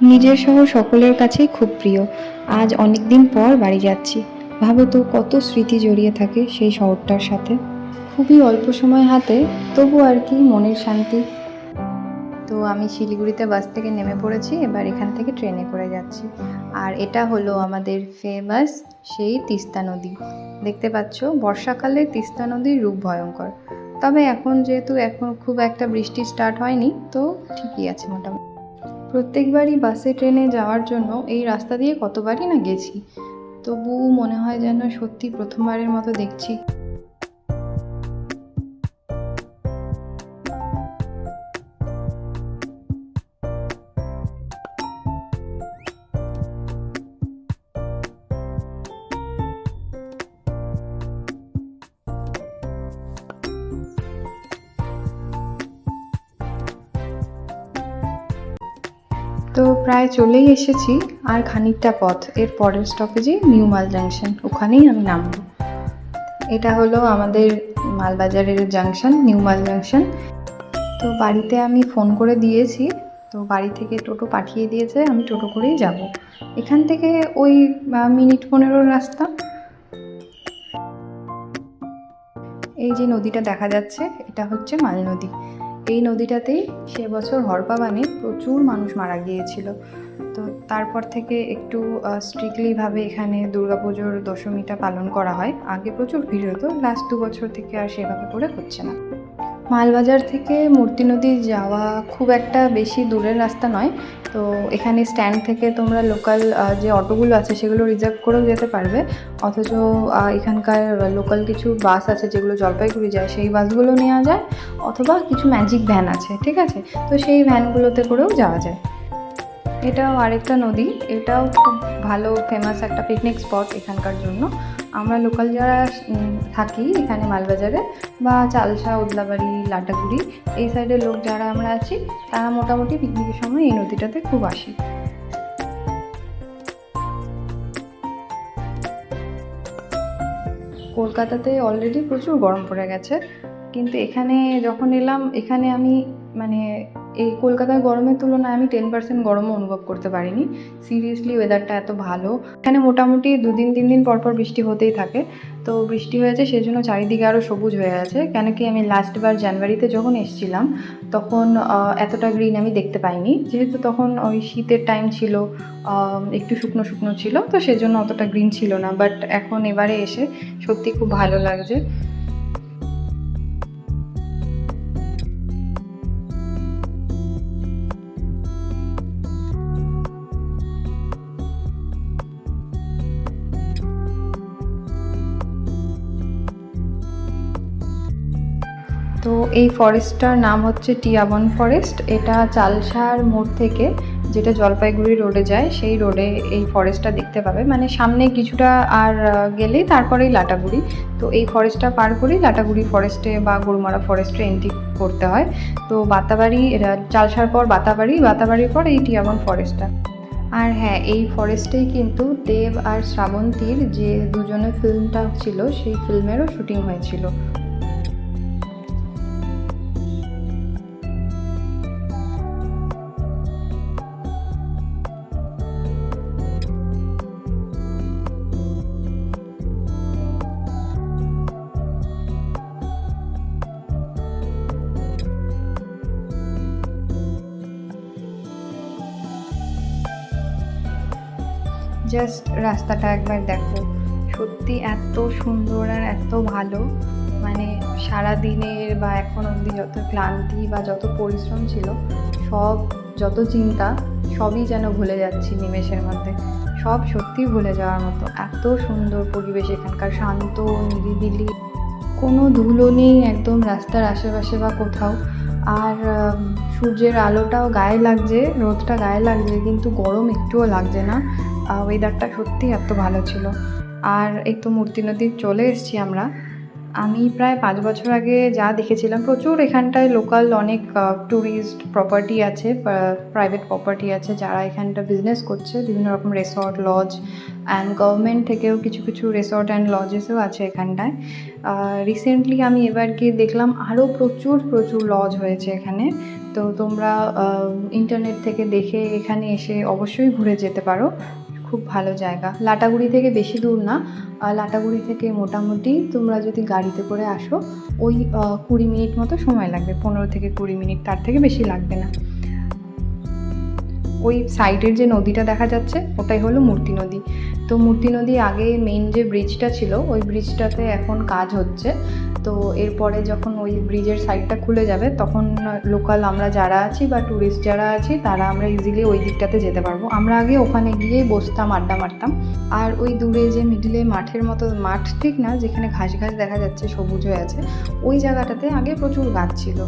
নিজের শহর সকলের কাছেই খুব প্রিয়। আজ অনেক দিন পর বাড়ি যাচ্ছি। ভাবো তো কত স্মৃতি জড়িয়ে থাকে সেই শহরটার সাথে। খুবই অল্প সময় হাতে, তবু আর কি মনের শান্তি। তো আমি শিলিগুড়িতে বাস থেকে নেমে পড়েছি, এবার এখান থেকে ট্রেনে করে যাচ্ছি। আর এটা হলো আমাদের ফেমাস সেই তিস্তা নদী। দেখতে পাচ্ছ বর্ষাকালে তিস্তা নদীর রূপ ভয়ঙ্কর। তবে এখন যেহেতু এখন খুব একটা বৃষ্টি স্টার্ট হয়নি, তো ঠিকই আছে মোটামুটি। প্রত্যেকবারই বাসে ট্রেনে যাওয়ার জন্য এই রাস্তা দিয়ে কতবারই না গেছি, তবু মনে হয় যেন সত্যি প্রথমবারের মতো দেখছি। তো প্রায় চলেই এসেছি, আর খানিকটা পথ, এর পরের স্টপেজে নিউ মাল জাংশন, ওখানেই আমি নামবো। এটা হলো আমাদের মালবাজারের জাংশন, নিউ মাল জাংশন। তো বাড়িতে আমি ফোন করে দিয়েছি, তো বাড়ি থেকে টোটো পাঠিয়ে দিয়েছে, আমি টোটো করেই যাব। এখান থেকে ওই মিনিট 15 রাস্তা। এই যে নদীটা দেখা যাচ্ছে, এটা হচ্ছে মাল নদী। এই নদীটাতেই সে বছর হরপাবানে প্রচুর মানুষ মারা গিয়েছিল। তো তারপর থেকে একটু স্ট্রিক্টলিভাবে এখানে দুর্গাপুজোর দশমীটা পালন করা হয়। আগে প্রচুর ভিড় হতো, লাস্ট 2 বছর থেকে আর সেভাবে করে হচ্ছে না। মালবাজার থেকে মূর্তি নদী যাওয়া খুব একটা বেশি দূরের রাস্তা নয়। তো এখানে স্ট্যান্ড থেকে তোমরা লোকাল যে অটোগুলো আছে সেগুলো রিজার্ভ করেও যেতে পারবে, অথচ এখানকার লোকাল কিছু বাস আছে যেগুলো জলপাইগুড়ি যায়, সেই বাসগুলো নেওয়া যায়, অথবা কিছু ম্যাজিক ভ্যান আছে, ঠিক আছে, তো সেই ভ্যানগুলোতে করেও যাওয়া যায়। এটাও আরেকটা নদী, এটাও খুব ভালো ফেমাস একটা পিকনিক স্পট এখানকার জন্য। আমরা লোকাল যারা থাকি এখানে মালবাজারে, বা চালসা, ওদলাবাড়ি, লাটাগুড়ি, এই সাইডের লোক যারা আমরা আছি, তারা মোটামুটি পিকনিকের সময় এই নদীটাতে খুব আসি। কলকাতাতে অলরেডি প্রচুর গরম পড়ে গেছে, কিন্তু এখানে যখন এলাম, এখানে আমি মানে এই কলকাতার গরমের তুলনায় আমি 10% গরমও অনুভব করতে পারিনি। সিরিয়াসলি ওয়েদারটা এত ভালো। এখানে মোটামুটি 2 দিন 3 দিন পর পর বৃষ্টি হতেই থাকে। তো বৃষ্টি হয়েছে সেজন্য চারিদিকে আরও সবুজ হয়ে আছে, কেন কি আমি লাস্টবার জানুয়ারিতে যখন এসেছিলাম তখন এতটা গ্রিন আমি দেখতে পাইনি, যেহেতু তখন ওই শীতের টাইম ছিল, একটু শুকনো শুকনো ছিল, তো সেজন্য অতটা গ্রিন ছিল না। বাট এখন এবারে এসে সত্যি খুব ভালো লাগছে। তো এই ফরেস্টটার নাম হচ্ছে টিয়াবন ফরেস্ট। এটা চালসার মোড় থেকে, যেটা জলপাইগুড়ি রোডে যায়, সেই রোডে এই ফরেস্টটা দেখতে পাবে। মানে সামনে কিছুটা আর গেলেই তারপরেই লাটাগুড়ি। তো এই ফরেস্টটা পার করেই লাটাগুড়ি ফরেস্টে বা গরুমারা ফরেস্টে এন্ট্রি করতে হয়। তো বাতাবাড়ি, চালসার পর বাতাবাড়ি, বাতাবাড়ির পর এই টিয়াবন ফরেস্টটা। আর হ্যাঁ, এই ফরেস্টেই কিন্তু দেব আর শ্রাবন্তীর যে দুজনের ফিল্মটা ছিল, সেই ফিল্মেরও শুটিং হয়েছিল। জাস্ট রাস্তাটা একবার দেখো, সত্যি এত সুন্দর আর এত ভালো। মানে সারা দিনের বা এখন অবধি যত ক্লান্তি বা যত পরিশ্রম ছিল, সব, যত চিন্তা, সবই যেন ভুলে যাচ্ছি নিমেষের মধ্যে। সব সত্যি ভুলে যাওয়ার মতো, এত সুন্দর পরিবেশ এখানকার, শান্ত, নিরিবিলি, কোনো ধুলো নেই একদম রাস্তার আশেপাশে বা কোথাও। আর সূর্যের আলোটাও গায়ে লাগছে, রোদটা গায়ে লাগছে, কিন্তু গরম একটুও লাগছে না। ওয়েদারটা সত্যি এত ভালো ছিল। আর এই তো মূর্তি নদী চলে এসেছি আমরা। আমি প্রায় ৫ বছর আগে যা দেখেছিলাম, প্রচুর এখানটায় লোকাল অনেক ট্যুরিস্ট প্রপার্টি আছে, প্রাইভেট প্রপার্টি আছে, যারা এখানটা বিজনেস করছে, বিভিন্ন রকম রিসর্ট, লজ অ্যান্ড গভর্নমেন্ট থেকেও কিছু কিছু রিসর্ট অ্যান্ড লজেসও আছে এখানটায়। রিসেন্টলি আমি এবার গিয়ে দেখলাম আরও প্রচুর প্রচুর লজ হয়েছে এখানে। তো তোমরা ইন্টারনেট থেকে দেখে এখানে এসে অবশ্যই ঘুরে যেতে পারো। খুব ভালো জায়গা, লাটাগুড়ি থেকে বেশি দূর না। লাটাগুড়ি থেকে মোটামুটি তোমরা যদি গাড়িতে করে আসো ওই ২০ মিনিট মতো সময় লাগবে, ১৫ থেকে ২০ মিনিট, তার থেকে বেশি লাগবে না। ওই সাইডের যে নদীটা দেখা যাচ্ছে ওটাই হলো মূর্তি নদী। তো মূর্তি নদী আগে মেইন যে ব্রিজটা ছিল ওই ব্রিজটাতে এখন কাজ হচ্ছে। তো এরপরে যখন ওই ব্রিজের সাইডটা খুলে যাবে তখন লোকাল আমরা যারা আছি বা ট্যুরিস্ট যারা আছি তারা আমরা ইজিলি ওই দিকটাতে যেতে পারবো। আমরা আগে ওখানে গিয়েই বসতাম, আড্ডা মারতাম। আর ওই দূরে যে মিডিলে মাঠের মতো, মাঠ ঠিক না, যেখানে ঘাস ঘাস দেখা যাচ্ছে, সবুজ হয়ে আছে, ওই জায়গাটাতে আগে প্রচুর গাছ ছিল,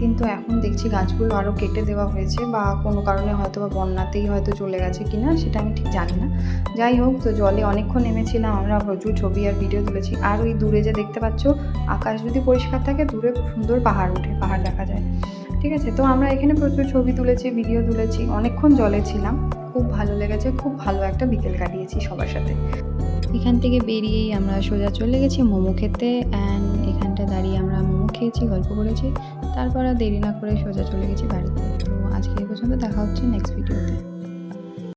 কিন্তু এখন দেখছি গাছগুলো আরও কেটে দেওয়া হয়েছে, বা কোনো কারণে হয়তো বা বন্যাতেই হয়তো চলে গেছে কিনা সেটা আমি ঠিক জানি না। যাই হোক, তো জলে অনেকক্ষণ নেমেছিলাম আমরা, প্রচুর ছবি আর ভিডিও তুলেছি। আর ওই দূরে যে দেখতে পাচ্ছ, আকাশ যদি পরিষ্কার থাকে দূরে সুন্দর পাহাড় ওঠে, পাহাড় দেখা যায়। ঠিক আছে, তো আমরা এখানে প্রচুর ছবি তুলেছি, ভিডিও তুলেছি, অনেকক্ষণ জলে ছিলাম, খুব ভালো লেগেছে, খুব ভালো একটা বিকেল কাটিয়েছি সবার সাথে। এখান থেকে বেরিয়েই আমরা সোজা চলে গেছি মোমো খেতে, অ্যান্ড এখানটা দাঁড়িয়ে আমরা মোমো খেয়েছি, গল্প করেছি, তারপর আর দেরি না করে সোজা চলে গেছি বাড়িতে। তো আজকে এই পর্যন্ত, দেখা হচ্ছে নেক্সট ভিডিওতে।